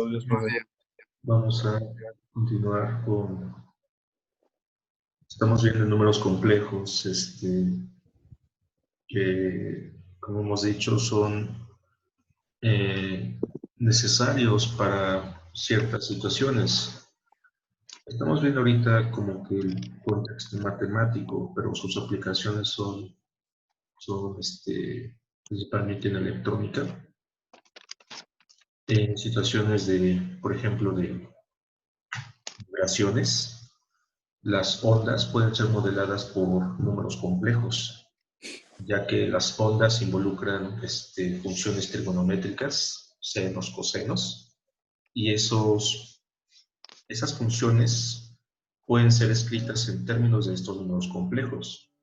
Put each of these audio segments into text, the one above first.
Buenos días, profe. Vamos a continuar con... Estamos viendo números complejos, que, como hemos dicho, son necesarios para ciertas situaciones. Estamos viendo ahorita como que el contexto matemático, pero sus aplicaciones son principalmente en electrónica, en situaciones de, por ejemplo, de vibraciones. Las ondas pueden ser modeladas por números complejos, ya que las ondas involucran funciones trigonométricas, senos, cosenos, y esas funciones pueden ser escritas en términos de estos números complejos,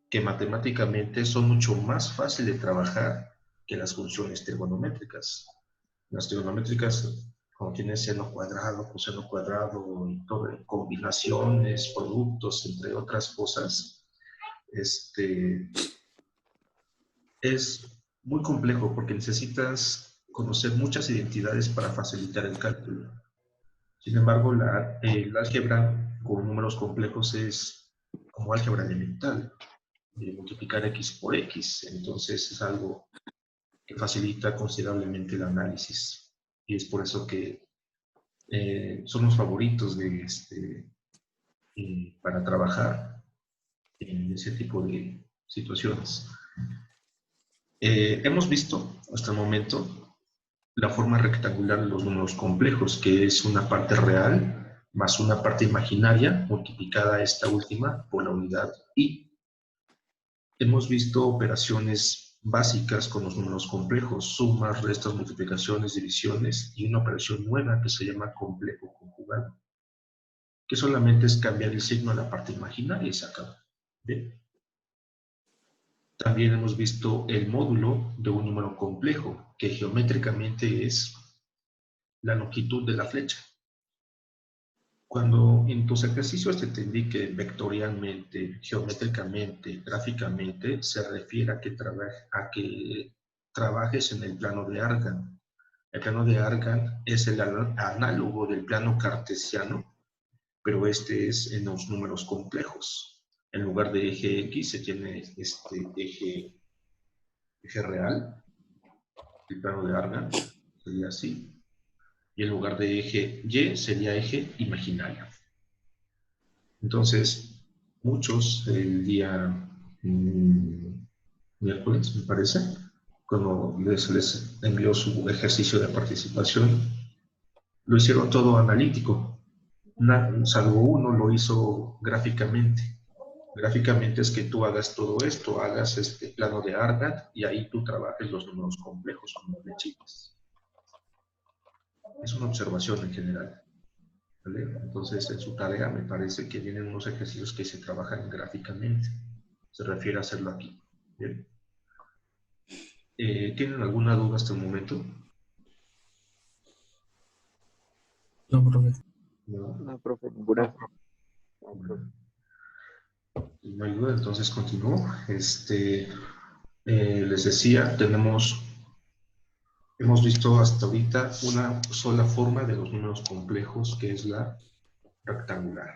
que matemáticamente son mucho más fáciles de trabajar que las funciones trigonométricas. Las trigonométricas contienen seno cuadrado, coseno cuadrado, y todo, combinaciones, productos, entre otras cosas. Es muy complejo porque necesitas conocer muchas identidades para facilitar el cálculo. Sin embargo, el álgebra con números complejos es como álgebra elemental, de multiplicar x por x. Entonces es algo que facilita considerablemente el análisis. Y es por eso que son los favoritos para trabajar en ese tipo de situaciones. Hemos visto hasta el momento la forma rectangular de los números complejos, que es una parte real más una parte imaginaria multiplicada esta última por la unidad i. Hemos visto operaciones básicas con los números complejos, sumas, restas, multiplicaciones, divisiones, y una operación nueva que se llama complejo conjugado, que solamente es cambiar el signo a la parte imaginaria y se acaba. ¿Bien? También hemos visto el módulo de un número complejo, que geométricamente es la longitud de la flecha. Cuando en tus ejercicios te indique vectorialmente, geométricamente, gráficamente, se refiere a que trabajes en el plano de Argand. El plano de Argand es el análogo del plano cartesiano, pero este es en los números complejos. En lugar de eje X se tiene eje real, el plano de Argand sería así, y en lugar de eje Y sería eje imaginario. Entonces, muchos el día miércoles, me parece, cuando les envió su ejercicio de participación, lo hicieron todo analítico, salvo uno lo hizo gráficamente. Gráficamente es que tú hagas todo esto, hagas este plano de Argand y ahí tú trabajes los números complejos como flechitas. Es una observación en general. ¿Vale? Entonces, en su tarea me parece que vienen unos ejercicios que se trabajan gráficamente. Se refiere a hacerlo aquí. ¿Bien? ¿Tienen alguna duda hasta el momento? No, profe. No, profe, ninguna. Bueno, si no hay duda, entonces continúo. Les decía, hemos visto hasta ahorita una sola forma de los números complejos, que es la rectangular.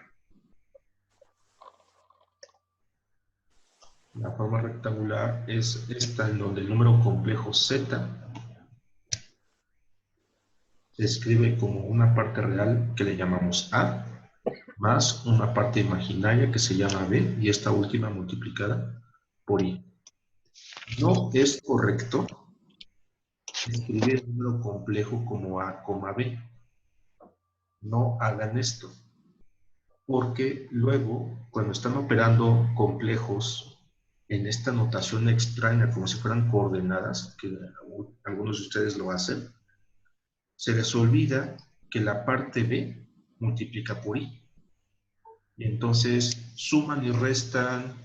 La forma rectangular es esta, en donde el número complejo z se escribe como una parte real que le llamamos a, más una parte imaginaria que se llama b, y esta última multiplicada por i. No es correcto escribir el número complejo como a, b. No hagan esto, porque luego, cuando están operando complejos en esta notación extraña, como si fueran coordenadas, que algunos de ustedes lo hacen, se les olvida que la parte b multiplica por i. Y entonces suman y restan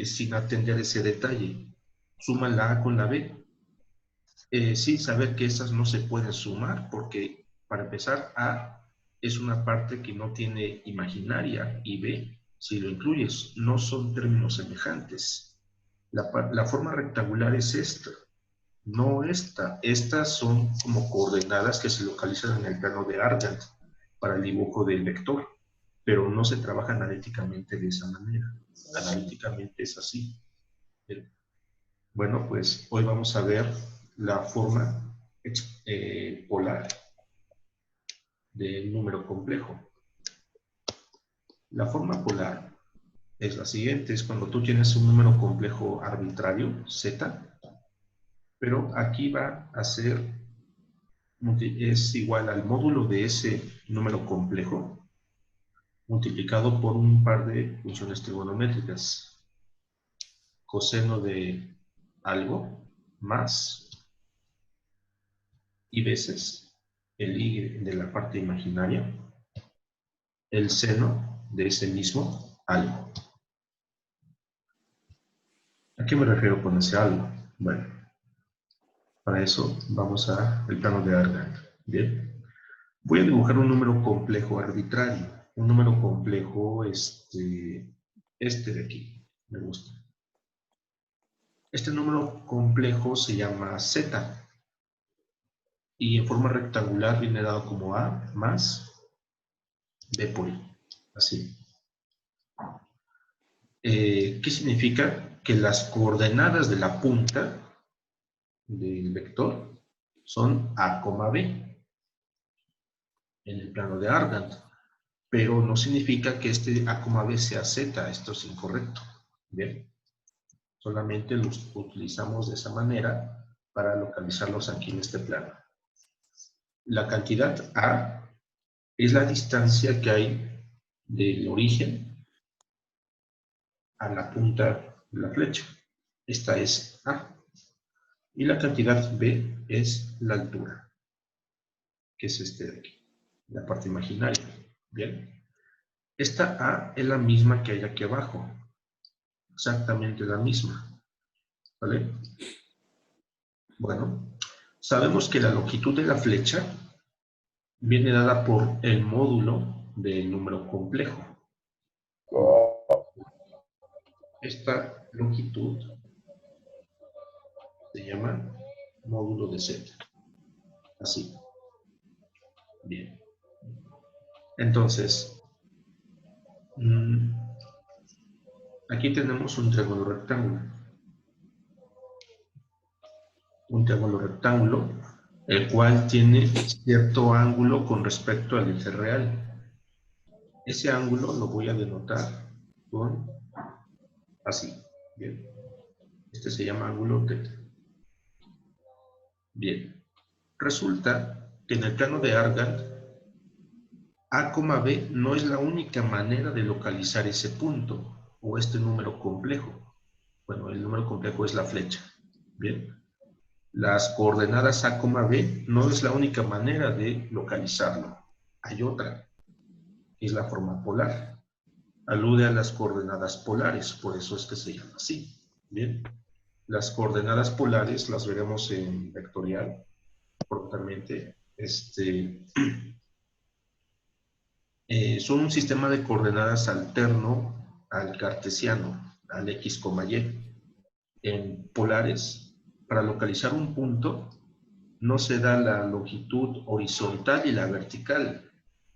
sin atender ese detalle. Suman la a con la b, sin saber que esas no se pueden sumar, porque para empezar, a es una parte que no tiene imaginaria, y b, si lo incluyes, no son términos semejantes. La forma rectangular es esta. No esta. Estas son como coordenadas que se localizan en el plano de Argand para el dibujo del vector, pero no se trabaja analíticamente de esa manera. Analíticamente es así. Bueno, pues hoy vamos a ver la forma polar del número complejo. La forma polar es la siguiente, es cuando tú tienes un número complejo arbitrario, z, pero aquí va a ser, es igual al módulo de ese número complejo multiplicado por un par de funciones trigonométricas. Coseno de algo más y veces el y de la parte imaginaria, el seno de ese mismo algo. ¿A qué me refiero con ese algo? Bueno, para eso vamos al plano de Argand. Bien. Voy a dibujar un número complejo arbitrario. Un número complejo, este de aquí. Me gusta. Este número complejo se llama z. Y en forma rectangular viene dado como a más b por i. Así. ¿Qué significa? Que las coordenadas de la punta del vector son a, b en el plano de Argand, pero no significa que este a, b sea z, esto es incorrecto. Bien, solamente los utilizamos de esa manera para localizarlos aquí en este plano. La cantidad a es la distancia que hay del origen a la punta de la flecha. Esta es a. Y la cantidad b es la altura, que es este de aquí, la parte imaginaria. Bien. Esta a es la misma que hay aquí abajo. Exactamente la misma. ¿Vale? Bueno, sabemos que la longitud de la flecha viene dada por el módulo del número complejo. Esta longitud se llama módulo de z. Así. Bien. Entonces, aquí tenemos un triángulo rectángulo. Un triángulo rectángulo, el cual tiene cierto ángulo con respecto al eje real. Ese ángulo lo voy a denotar con así. Bien. Este se llama ángulo θ. Bien. Resulta que en el plano de Argand, a, b no es la única manera de localizar ese punto o este número complejo. Bueno, el número complejo es la flecha. Bien. Las coordenadas a, b no es la única manera de localizarlo. Hay otra, que es la forma polar. Alude a las coordenadas polares, por eso es que se llama así. Bien. Las coordenadas polares las veremos en vectorial, prontamente. Son un sistema de coordenadas alterno al cartesiano, al x, y. En polares, para localizar un punto, no se da la longitud horizontal y la vertical.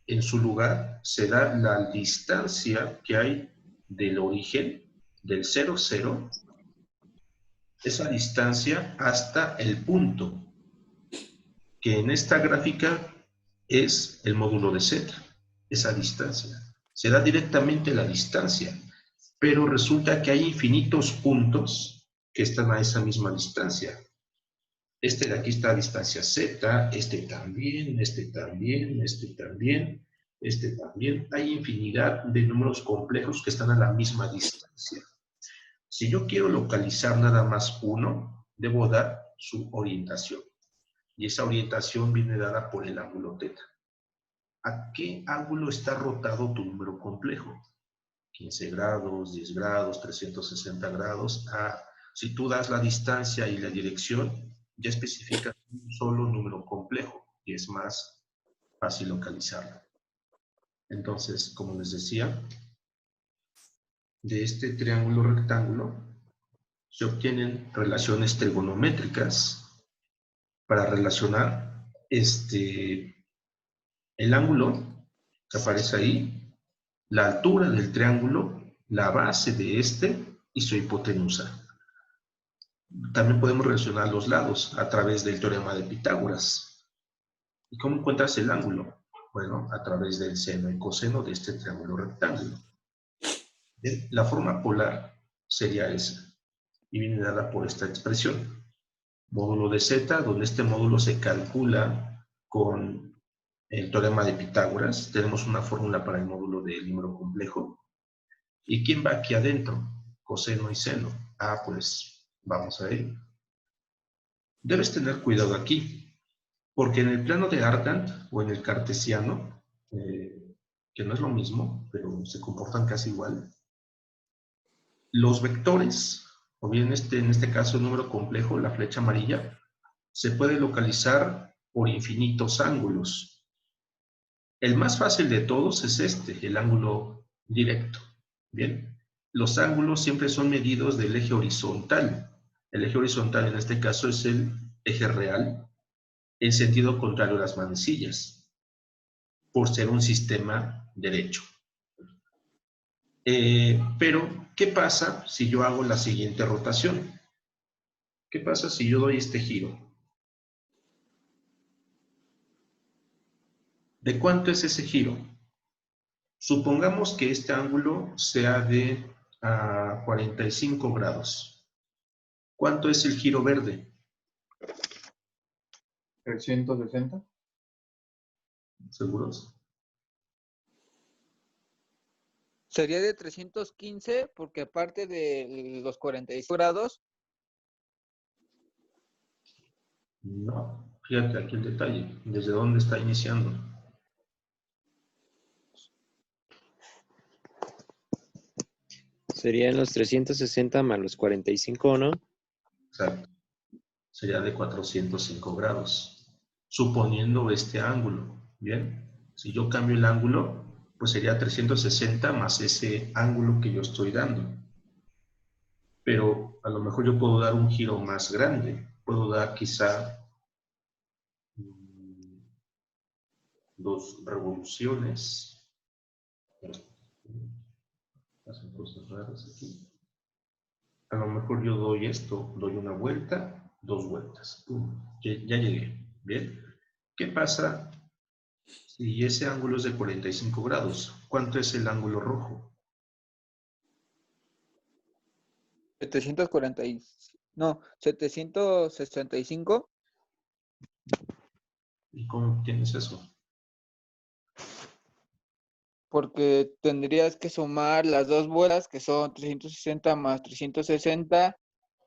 En su lugar, se da la distancia que hay del origen, del 0, 0, esa distancia hasta el punto, que en esta gráfica es el módulo de z, esa distancia. Se da directamente la distancia, pero resulta que hay infinitos puntos que están a esa misma distancia. Este de aquí está a distancia z, este también, este también, este también, este también. Hay infinidad de números complejos que están a la misma distancia. Si yo quiero localizar nada más uno, debo dar su orientación. Y esa orientación viene dada por el ángulo θ. ¿A qué ángulo está rotado tu número complejo? 15 grados, 10 grados, 360 grados. Si tú das la distancia y la dirección, ya especificas un solo número complejo y es más fácil localizarlo. Entonces, como les decía, de este triángulo rectángulo se obtienen relaciones trigonométricas para relacionar el ángulo que aparece ahí, la altura del triángulo, la base de y su hipotenusa. También podemos relacionar los lados a través del teorema de Pitágoras. ¿Y cómo encuentras el ángulo? Bueno, a través del seno y coseno de este triángulo rectángulo. Bien, la forma polar sería esa, y viene dada por esta expresión. Módulo de z, donde este módulo se calcula con el teorema de Pitágoras. Tenemos una fórmula para el módulo del número complejo. ¿Y quién va aquí adentro? Coseno y seno. Ah, pues vamos a ello. Debes tener cuidado aquí, porque en el plano de Argand o en el cartesiano, que no es lo mismo, pero se comportan casi igual, los vectores, o bien en este caso el número complejo, la flecha amarilla, se puede localizar por infinitos ángulos. El más fácil de todos es el ángulo directo. Bien, los ángulos siempre son medidos del eje horizontal. El eje horizontal en este caso es el eje real, en sentido contrario a las manecillas, por ser un sistema derecho. Pero, ¿qué pasa si yo hago la siguiente rotación? ¿Qué pasa si yo doy este giro? ¿De cuánto es ese giro? Supongamos que este ángulo sea de 45 grados. ¿Cuánto es el giro verde? 360. ¿Seguros? Sería de 315 porque aparte de los 45 grados. No, fíjate aquí el detalle. ¿Desde dónde está iniciando? Serían los 360 más los 45, ¿no? Exacto. Sería de 405 grados, suponiendo este ángulo. Bien, si yo cambio el ángulo, pues sería 360 más ese ángulo que yo estoy dando. Pero a lo mejor yo puedo dar un giro más grande. Puedo dar quizá 2 revoluciones. Hacen cosas raras aquí. A lo mejor yo doy esto, doy una vuelta, 2 vueltas. Ya llegué. Bien. ¿Qué pasa si ese ángulo es de 45 grados? ¿Cuánto es el ángulo rojo? 765. ¿Y cómo tienes eso? Porque tendrías que sumar las dos vueltas, que son 360 más 360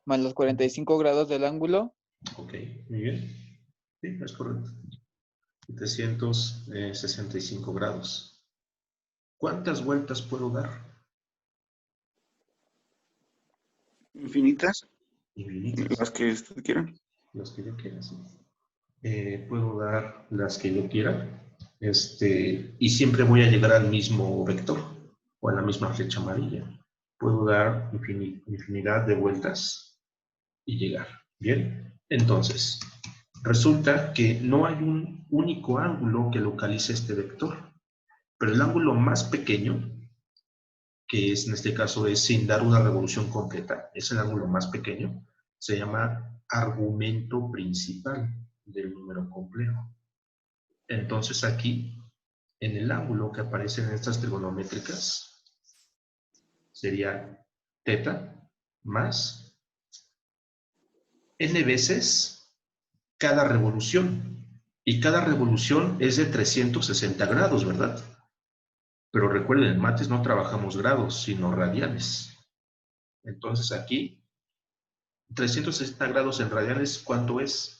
más los 45 grados del ángulo. Ok, muy bien. Sí, es correcto. 765 grados. ¿Cuántas vueltas puedo dar? Infinitas. Infinitas. Las que usted quiera. Las que yo quiera, sí. Puedo dar las que yo quiera. Y siempre voy a llegar al mismo vector o a la misma flecha amarilla. Puedo dar infinidad de vueltas y llegar. Bien, entonces, resulta que no hay un único ángulo que localice este vector, pero el ángulo más pequeño, que es en este caso es sin dar una revolución completa, es el ángulo más pequeño, se llama argumento principal del número complejo. Entonces aquí, en el ángulo que aparece en estas trigonométricas, sería θ más n veces cada revolución. Y cada revolución es de 360 grados, ¿verdad? Pero recuerden, en mates no trabajamos grados, sino radianes. Entonces aquí, 360 grados en radianes, ¿cuánto es?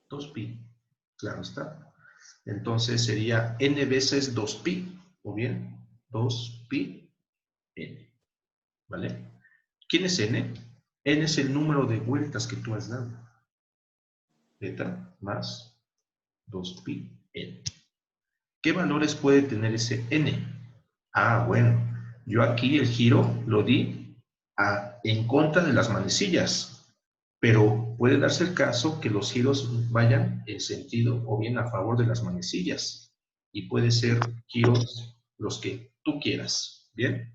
2pi. Claro está. Entonces sería n veces 2pi, o bien 2pi n. ¿Vale? ¿Quién es n? N es el número de vueltas que tú has dado. Θ más 2pi n. ¿Qué valores puede tener ese n? Ah, bueno, yo aquí el giro lo di a en contra de las manecillas, pero puede darse el caso que los giros vayan en sentido o bien a favor de las manecillas, y puede ser giros los que tú quieras, ¿bien?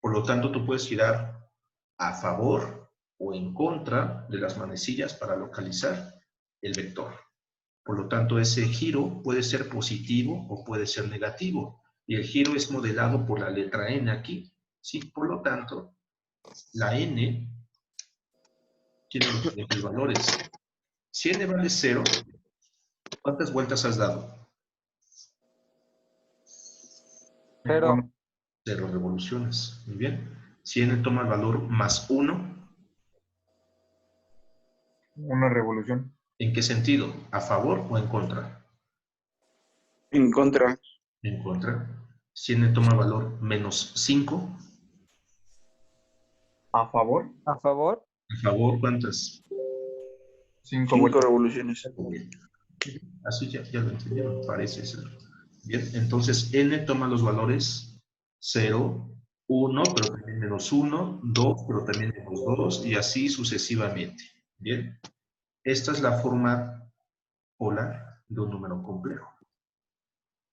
Por lo tanto, tú puedes girar a favor o en contra de las manecillas para localizar el vector. Por lo tanto, ese giro puede ser positivo o puede ser negativo. Y el giro es modelado por la letra N aquí. ¿Sí? Por lo tanto, la N tiene los siguientes valores. Si N vale 0, ¿cuántas vueltas has dado? 0. 0 revoluciones. Muy bien. Si N toma el valor más 1, Una revolución. ¿en qué sentido? ¿A favor o en contra? En contra. En contra. Si N toma el valor menos 5, A favor. A favor. ¿a favor cuántas? 5 vueltas. Revoluciones. Bien. Así ya lo entendieron, parece ser. Bien, entonces N toma los valores 0, 1, pero también menos 1, 2, pero también menos 2, y así sucesivamente. Bien, esta es la forma polar de un número complejo.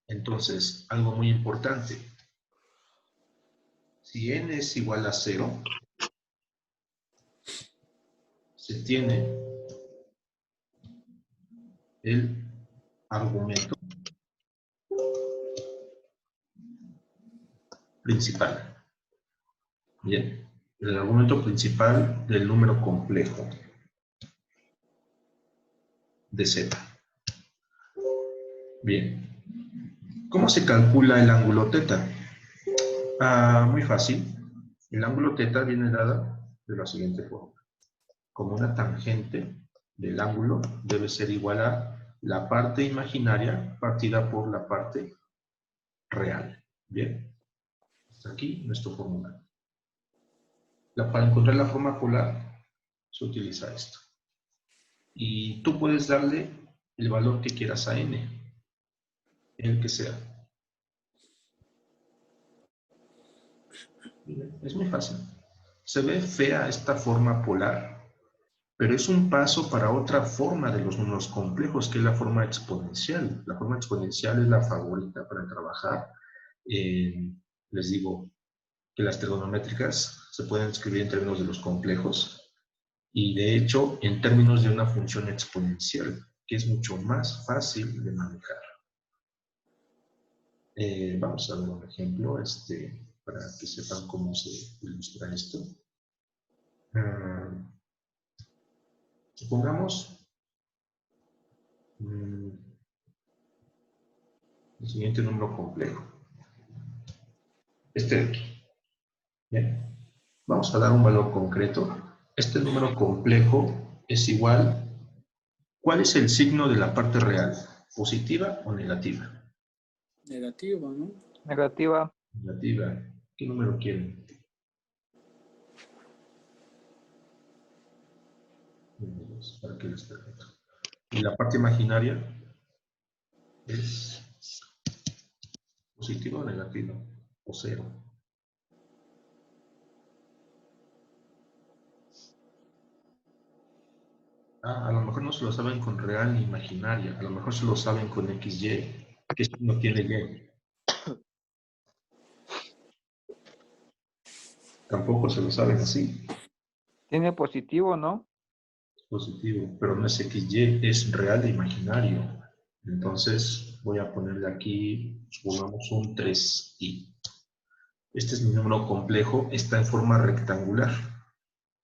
Entonces, algo muy importante. Si N es igual a 0, se tiene el argumento principal. Bien, el argumento principal del número complejo de Z. Bien, ¿cómo se calcula el ángulo teta? Muy fácil. El ángulo teta viene dada de la siguiente forma. Como una tangente del ángulo debe ser igual a la parte imaginaria partida por la parte real. Bien, hasta aquí nuestra fórmula. Para encontrar la forma polar se utiliza esto. Y tú puedes darle el valor que quieras a n, el que sea. Es muy fácil. Se ve fea esta forma polar, pero es un paso para otra forma de los números complejos, que es la forma exponencial. La forma exponencial es la favorita para trabajar. Les digo que las trigonométricas se pueden escribir en términos de los complejos y, de hecho, en términos de una función exponencial, que es mucho más fácil de manejar. Vamos a ver un ejemplo para que sepan cómo se ilustra esto. Supongamos el siguiente número complejo. Este de aquí. Bien. Vamos a dar un valor concreto. Este número complejo es igual. ¿Cuál es el signo de la parte real? ¿Positiva o negativa? Negativo, ¿no? Negativa. Negativa. ¿Qué número quieren? Para que les pregunto. ¿Y la parte imaginaria es positiva o negativa? ¿O 0? A lo mejor no se lo saben con real ni imaginaria. A lo mejor se lo saben con XY. ¿Qué signo tiene Y? Tampoco se lo saben así. Tiene positivo, ¿no? Positivo, pero no es XY, es real e imaginario. Entonces voy a ponerle aquí, supongamos un 3i. Este es mi número complejo, está en forma rectangular.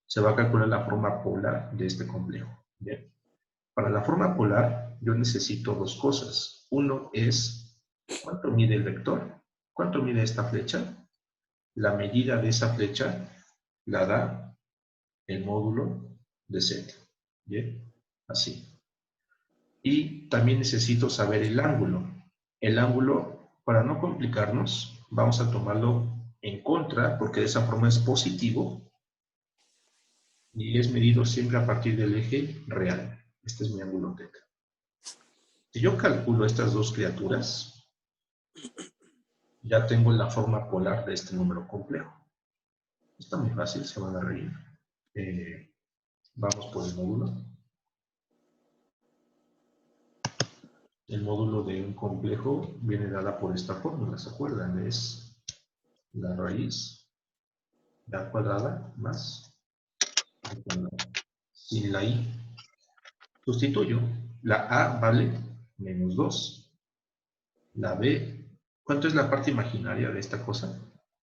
Se va a calcular la forma polar de este complejo. Bien. Para la forma polar, yo necesito dos cosas. Uno es, ¿cuánto mide el vector? ¿Cuánto mide esta flecha? La medida de esa flecha la da el módulo de Z. Bien, así. Y también necesito saber el ángulo. El ángulo, para no complicarnos, vamos a tomarlo en contra, porque de esa forma es positivo. Y es medido siempre a partir del eje real. Este es mi ángulo teta. Si yo calculo estas dos criaturas, ya tengo la forma polar de este número complejo. Está muy fácil, se van a reír. Vamos por el módulo. El módulo de un complejo viene dada por esta fórmula, ¿se acuerdan? Es la raíz de a cuadrada más a cuadrada. Sin la i. Sustituyo. La a vale menos 2. La b, ¿cuánto es la parte imaginaria de esta cosa?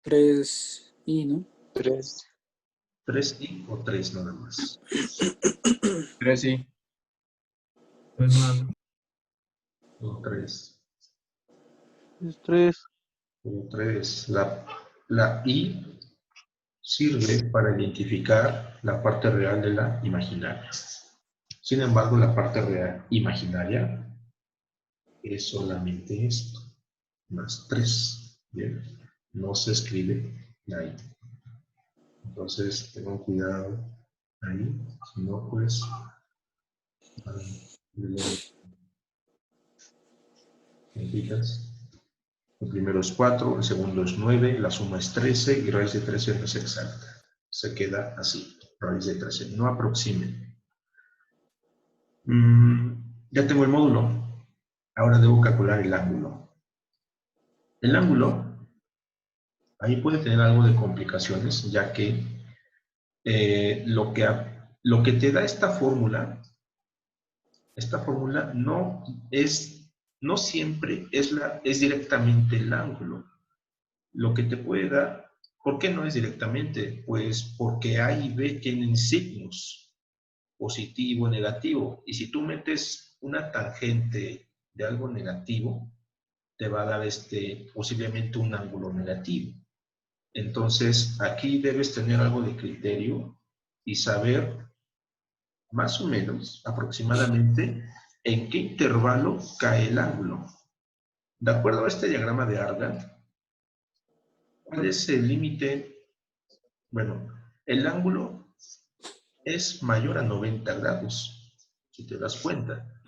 3i, ¿no? 3. 3i o 3 nada más. 3 sí. 3 nada. O 3. Es 3. O 3. La i sirve para identificar la parte real de la imaginaria. Sin embargo, la parte real imaginaria es solamente esto, más 3. Bien, no se escribe la i. Entonces, tengan cuidado ahí, si no, pues, ¿me fijas? El primero es 4, el segundo es 9, la suma es 13 y raíz de 13 no es exacta. Se queda así, raíz de 13. No aproxime. Ya tengo el módulo. Ahora debo calcular el ángulo. El ángulo, ahí puede tener algo de complicaciones, ya que lo que te da esta fórmula no siempre es directamente el ángulo. Lo que te puede dar, ¿por qué no es directamente? Pues porque A y B tienen signos, positivo, negativo. Y si tú metes una tangente de algo negativo, te va a dar posiblemente un ángulo negativo. Entonces, aquí debes tener algo de criterio y saber más o menos, aproximadamente, en qué intervalo cae el ángulo. De acuerdo a este diagrama de Argand, ¿cuál es el límite? Bueno, el ángulo es mayor a 90 grados, si te das cuenta,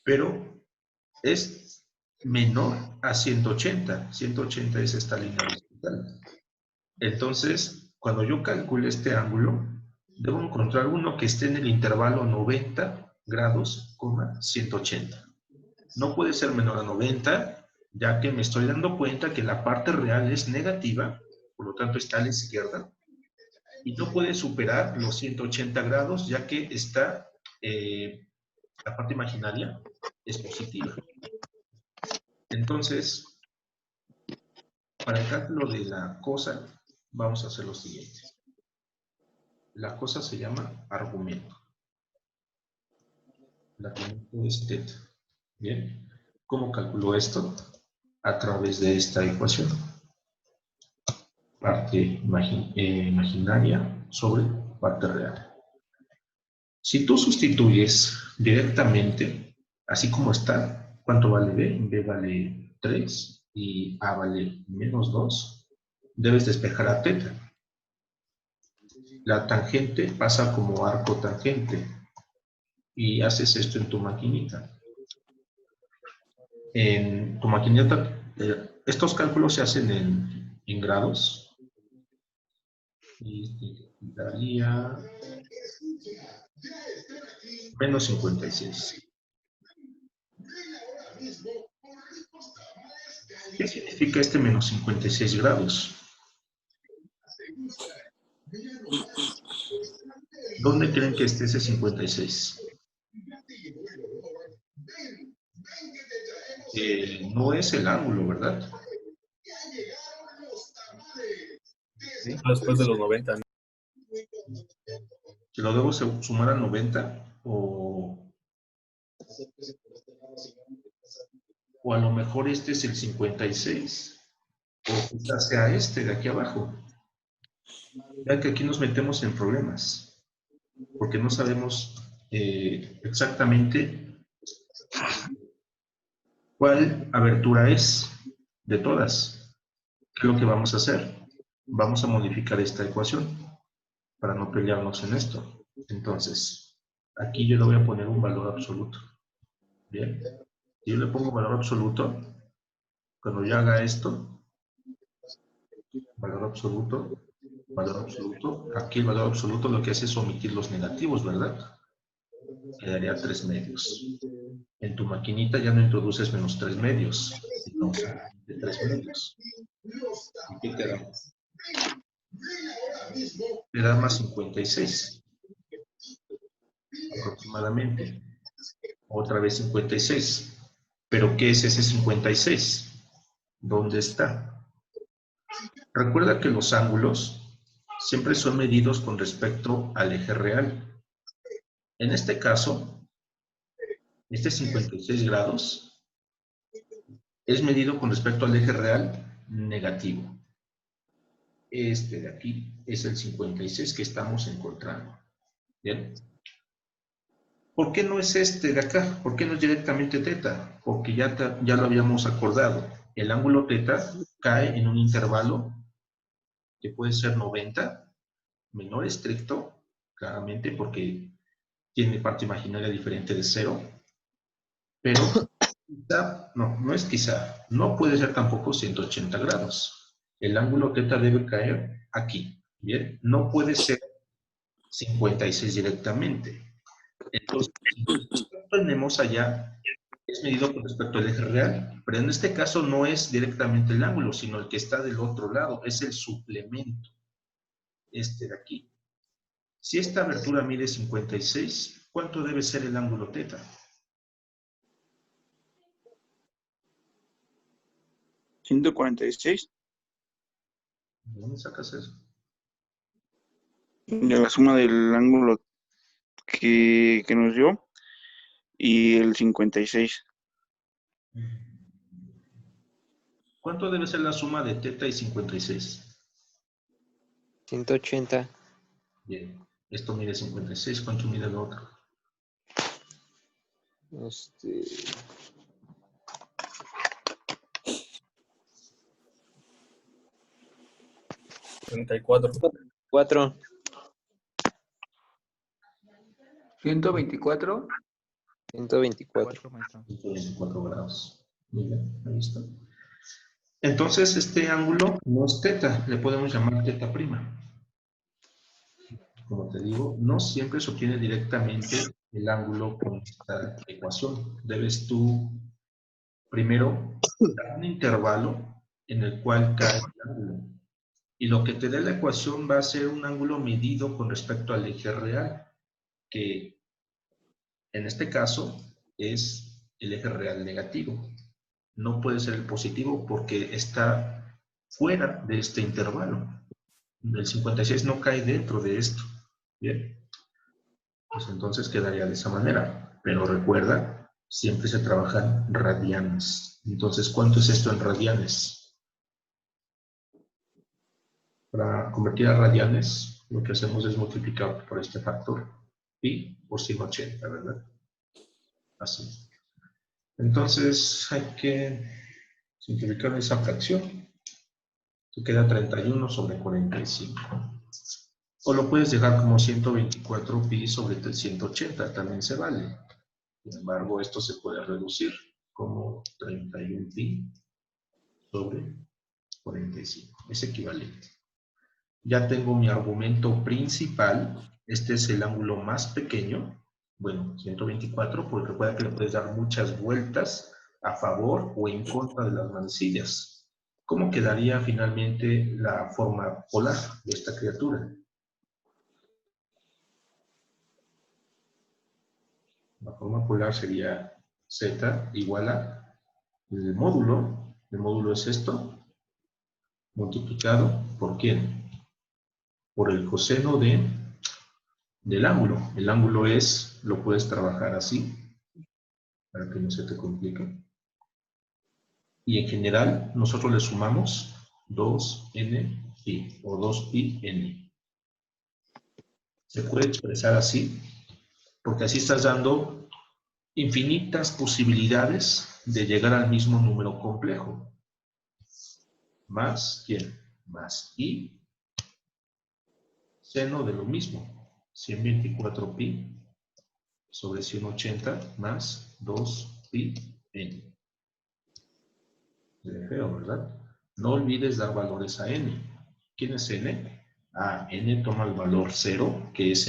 pero es menor a 180. 180 es esta línea horizontal. Entonces, cuando yo calcule este ángulo, debo encontrar uno que esté en el intervalo 90 grados, 180. No puede ser menor a 90, ya que me estoy dando cuenta que la parte real es negativa, por lo tanto está a la izquierda, y no puede superar los 180 grados, ya que la parte imaginaria es positiva. Entonces, para el cálculo de la cosa, vamos a hacer lo siguiente. La cosa se llama argumento. El argumento es θ. Bien, ¿cómo calculo esto? A través de esta ecuación. Parte imaginaria sobre parte real. Si tú sustituyes directamente, así como está, ¿cuánto vale B? B vale 3 y A vale menos 2. Debes despejar a θ. La tangente pasa como arco tangente y haces esto en tu maquinita. En tu maquinita, estos cálculos se hacen en grados. Y daría menos 56. ¿Qué significa este menos 56 grados? ¿Dónde creen que esté ese 56? No es el ángulo, ¿verdad? ¿Sí? Después de los 90. ¿Se lo debo sumar al 90? O a lo mejor este es el 56. O quizás sea este de aquí abajo. Vean que aquí nos metemos en problemas. Porque no sabemos exactamente cuál abertura es de todas. ¿Qué es lo que vamos a hacer? Vamos a modificar esta ecuación para no pelearnos en esto. Entonces, aquí yo le voy a poner un valor absoluto. Bien. Si yo le pongo valor absoluto, cuando yo haga esto, valor absoluto, valor absoluto. Aquí el valor absoluto lo que hace es omitir los negativos, ¿verdad? Quedaría 3 medios. En tu maquinita ya no introduces menos 3 medios, sino 3 medios. ¿Y qué te da? Te da más 56. Aproximadamente. Otra vez 56. ¿Pero qué es ese 56? ¿Dónde está? Recuerda que los ángulos siempre son medidos con respecto al eje real. En este caso, este 56 grados es medido con respecto al eje real negativo. Este de aquí es el 56 que estamos encontrando. ¿Bien? ¿Por qué no es este de acá? ¿Por qué no es directamente teta? Porque ya lo habíamos acordado. El ángulo teta cae en un intervalo que puede ser 90, menor estricto, claramente porque tiene parte imaginaria diferente de 0, pero quizá, no es quizá, no puede ser tampoco 180 grados. El ángulo teta debe caer aquí, ¿bien? No puede ser 56 directamente. Entonces, tenemos allá, es medido con respecto al eje real, pero en este caso no es directamente el ángulo, sino el que está del otro lado, es el suplemento, este de aquí. Si esta abertura mide 56, ¿cuánto debe ser el ángulo teta? ¿146? ¿De dónde sacas eso? De la suma del ángulo que nos dio y el 56. ¿Cuánto debe ser la suma de teta y 56? 180. Bien, esto mide 56, ¿cuánto mide el otro? 34. 4. 124. 124. 124 grados. Muy bien, ahí está. Entonces, este ángulo no es teta, le podemos llamar teta prima. Como te digo, no siempre se obtiene directamente el ángulo con esta ecuación. Debes tú, primero, dar un intervalo en el cual cae el ángulo. Y lo que te dé la ecuación va a ser un ángulo medido con respecto al eje real, que en este caso es el eje real negativo. No puede ser el positivo porque está fuera de este intervalo. El 56 no cae dentro de esto. Bien. Pues entonces quedaría de esa manera. Pero recuerda, siempre se trabajan radianes. Entonces, ¿cuánto es esto en radianes? Para convertir a radianes, lo que hacemos es multiplicar por este factor pi por 180, ¿verdad? Así. Entonces, hay que simplificar esa fracción. Te queda 31 sobre 45. O lo puedes dejar como 124 pi sobre 180, también se vale. Sin embargo, esto se puede reducir como 31 pi sobre 45. Es equivalente. Ya tengo mi argumento principal. Este es el ángulo más pequeño. Bueno, 124, porque recuerda que le puedes dar muchas vueltas a favor o en contra de las manecillas. ¿Cómo quedaría finalmente la forma polar de esta criatura? La forma polar sería z igual a el módulo es esto, multiplicado por ¿quién? Por el coseno del ángulo. El ángulo lo puedes trabajar así, para que no se te complique. Y en general, nosotros le sumamos 2n pi, o 2pi n. Se puede expresar así, porque así estás dando infinitas posibilidades de llegar al mismo número complejo. Más, ¿quién? Más i, seno de lo mismo, 124 pi sobre 180 más 2 pi n. Se ve feo, ¿verdad? No olvides dar valores a n. ¿Quién es n? n toma el valor 0, que es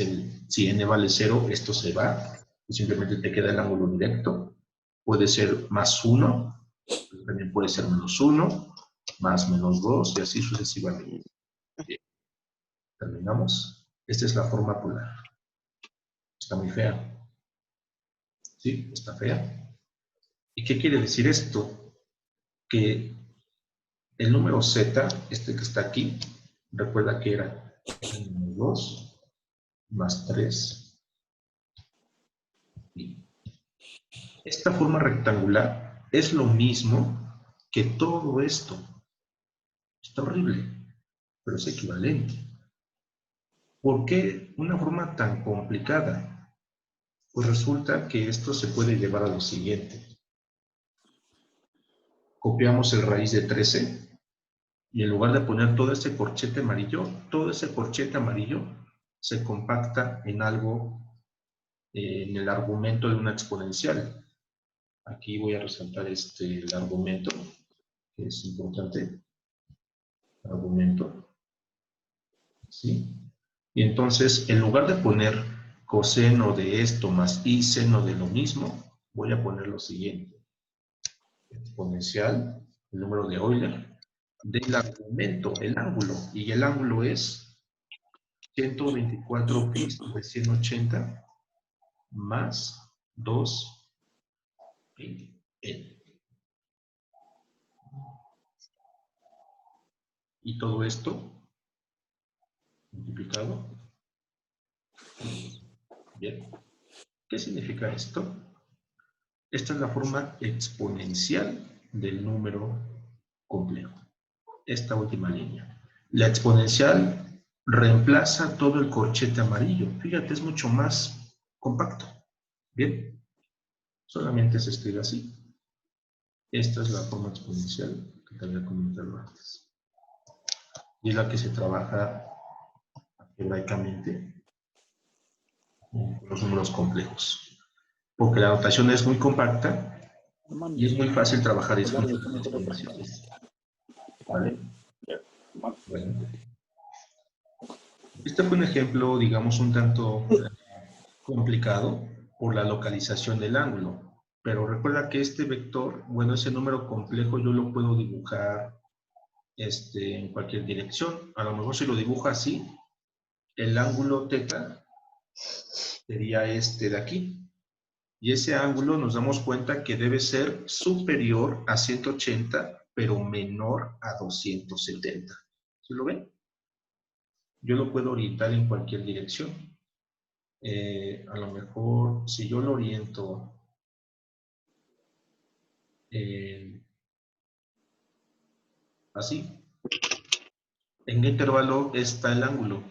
si n vale 0, esto se va, y simplemente te queda el ángulo directo. Puede ser más 1, también puede ser menos 1, más menos 2, y así sucesivamente. Bien. Terminamos. Esta es la forma polar. Está muy fea. ¿Sí? Está fea. ¿Y qué quiere decir esto? Que el número z, este que está aquí, recuerda que era menos 2 más 3. Y esta forma rectangular es lo mismo que todo esto. Está horrible, pero es equivalente. ¿Por qué una forma tan complicada? Pues resulta que esto se puede llevar a lo siguiente. Copiamos el raíz de 13 y en lugar de poner todo ese corchete amarillo, todo ese corchete amarillo se compacta en algo, en el argumento de una exponencial. Aquí voy a resaltar el argumento, que es importante. Argumento. ¿Sí? Y entonces, en lugar de poner coseno de esto más y seno de lo mismo, voy a poner lo siguiente. Exponencial, el número de Euler, del argumento, el ángulo. Y el ángulo es 124 pi sobre 180 más 2 pi n. Y todo esto multiplicado. Bien. ¿Qué significa esto? Esta es la forma exponencial del número complejo. Esta última línea. La exponencial reemplaza todo el corchete amarillo. Fíjate, es mucho más compacto. Bien. Solamente se escribe así. Esta es la forma exponencial que te había comentado antes. Y es la que se trabaja algebraicamente con los números complejos. Porque la notación es muy compacta y es muy fácil trabajar exponenciales. ¿Vale? Bueno. Este fue un ejemplo, digamos, un tanto complicado por la localización del ángulo. Pero recuerda que este vector, bueno, ese número complejo yo lo puedo dibujar en cualquier dirección. A lo mejor si lo dibujo así, el ángulo θ sería este de aquí. Y ese ángulo nos damos cuenta que debe ser superior a 180, pero menor a 270. ¿Sí lo ven? Yo lo puedo orientar en cualquier dirección. A lo mejor, si yo lo oriento así, ¿en qué intervalo está el ángulo?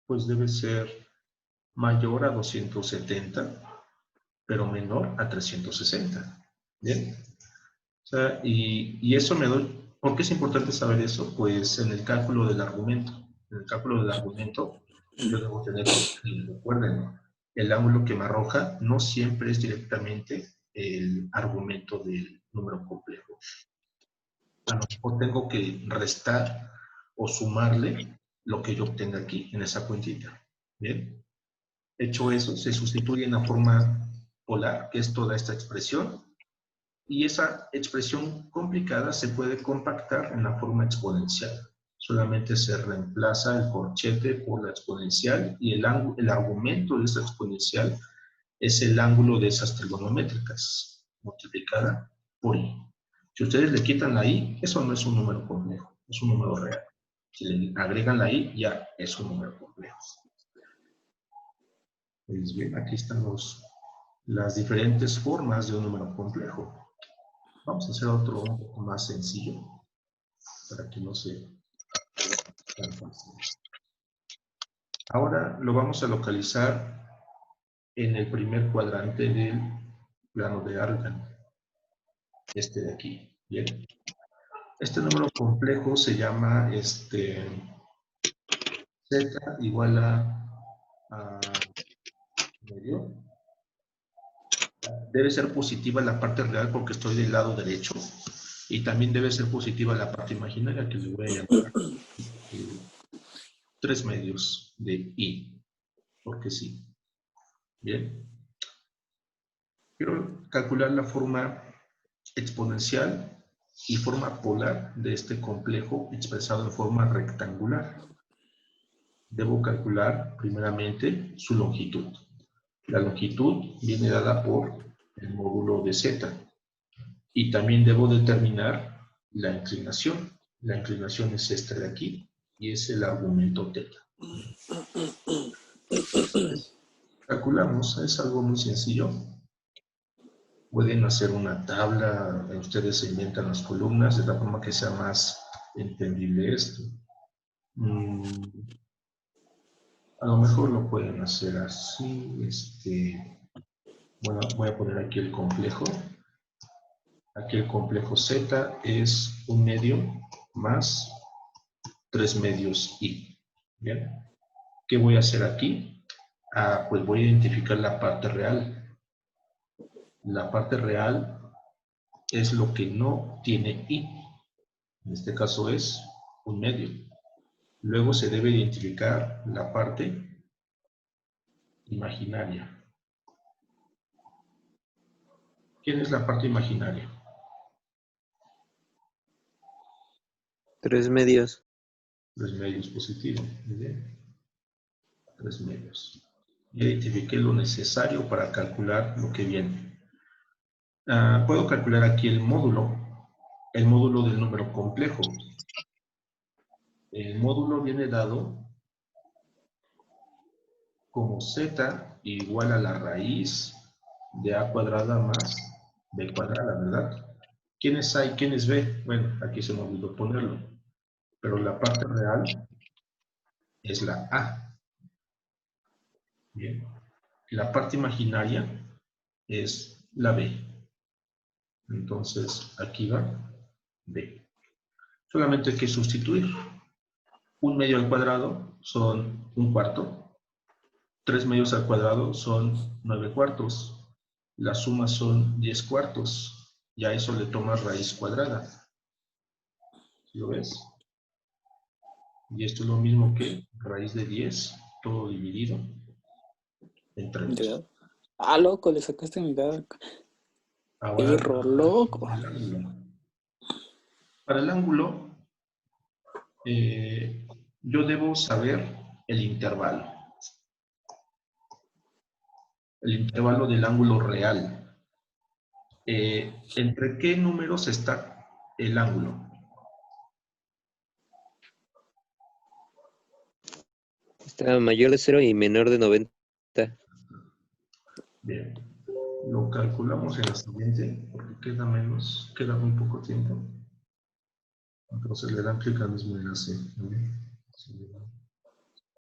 Pues debe ser mayor a 270, pero menor a 360. ¿Bien? O sea, y eso me doy. ¿Por qué es importante saber eso? Pues en el cálculo del argumento. En el cálculo del argumento, yo debo tener, y recuerden, el ángulo que me arroja no siempre es directamente el argumento del número complejo. A lo mejor tengo que restar o sumarle lo que yo obtenga aquí, en esa cuentita. ¿Bien? Hecho eso, se sustituye en la forma polar, que es toda esta expresión, y esa expresión complicada se puede compactar en la forma exponencial. Solamente se reemplaza el corchete por la exponencial y el argumento de esa exponencial es el ángulo de esas trigonométricas multiplicada por i. Si ustedes le quitan la i, eso no es un número complejo, es un número real. Si le agregan la i, ya es un número complejo. Pues bien, aquí están las diferentes formas de un número complejo. Vamos a hacer otro un poco más sencillo, para que no sea tan fácil. Ahora lo vamos a localizar en el primer cuadrante del plano de Argand. Este de aquí. Bien. Este número complejo se llama z igual a medio Debe ser positiva la parte real porque estoy del lado derecho. Y también debe ser positiva la parte imaginaria, que le voy a llamar 3 medios de i, porque sí. Bien. Quiero calcular la forma exponencial y forma polar de este complejo expresado en forma rectangular. Debo calcular primeramente su longitud. La longitud viene dada por el módulo de z. Y también debo determinar la inclinación. La inclinación es esta de aquí y es el argumento θ. Calculamos, es algo muy sencillo. Pueden hacer una tabla, ustedes se inventan las columnas de la forma que sea más entendible esto. A lo mejor lo pueden hacer así. Bueno, voy a poner aquí el complejo. Aquí el complejo z es 1 medio más 3 medios i. ¿Bien? ¿Qué voy a hacer aquí? Pues voy a identificar la parte real. La parte real es lo que no tiene i. En este caso es 1 medio. Luego se debe identificar la parte imaginaria. ¿Quién es la parte imaginaria? 3 medios. 3 medios positivo. Muy bien. 3 medios. Identifiqué lo necesario para calcular lo que viene. Puedo calcular aquí el módulo del número complejo. El módulo viene dado como z igual a la raíz de a cuadrada más b cuadrada, ¿verdad? ¿Quiénes hay? ¿Quién es b? Bueno, aquí se me olvidó ponerlo. Pero la parte real es la a. Bien. La parte imaginaria es la b. Entonces, aquí va b. Solamente hay que sustituir. 1 medio al cuadrado son 1/4. 3 medios al cuadrado son 9/4. La suma son 10/4. Y a eso le tomas raíz cuadrada. ¿Lo ves? Y esto es lo mismo que raíz de 10, todo dividido entre 2. Loco, le sacaste mi dado. Ahora, Perro, loco. para el ángulo, yo debo saber el intervalo. El intervalo del ángulo real. ¿Entre qué números está el ángulo? Está mayor de 0 y menor de 90. Bien. Lo calculamos en la siguiente, porque queda muy poco tiempo. Entonces le dan clic al mismo enlace.